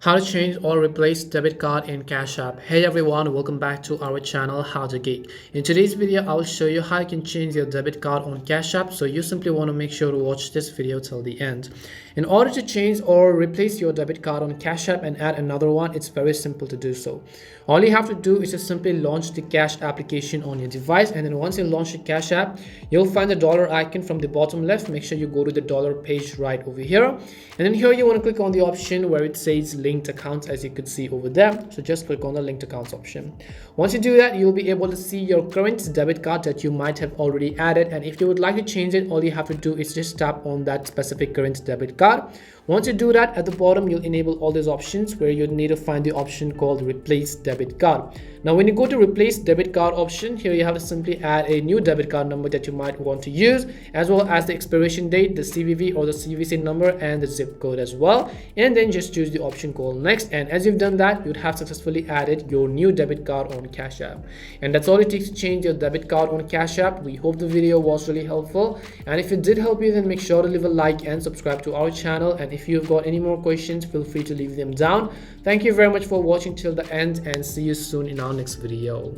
How to change or replace debit card in Cash App. Hey everyone, welcome back to our channel How to Geek. In today's video, I will show you how you can change your debit card on Cash App. So you simply want to make sure to watch this video till the end. In order to change or replace your debit card on Cash App and add another one, it's very simple to do so. All you have to do is just simply launch the Cash application on your device, and then once you launch the Cash app, you'll find the dollar icon from the bottom left. Make sure you go to the dollar page right over here, and then here you want to click on the option where it says linked accounts, as you could see over there. So just click on the linked accounts option. Once you do that, you'll be able to see your current debit card that you might have already added, and if you would like to change it, all you have to do is just tap on that specific current debit card. Once you do that, at the bottom you'll enable all these options where you need to find the option called replace debit card. Now when you go to replace debit card option, here you have to simply add a new debit card number that you might want to use, as well as the expiration date, the CVV or the CVC number, and the zip code as well, and then just choose the option called next. And as you've done that, you'd have successfully added your new debit card on Cash App. And that's all it takes to change your debit card on Cash App. We hope the video was really helpful, and if it did help you, then make sure to leave a like and subscribe to our channel. And if you've got any more questions, feel free to leave them down. Thank you very much for watching till the end, and see you soon in our next video.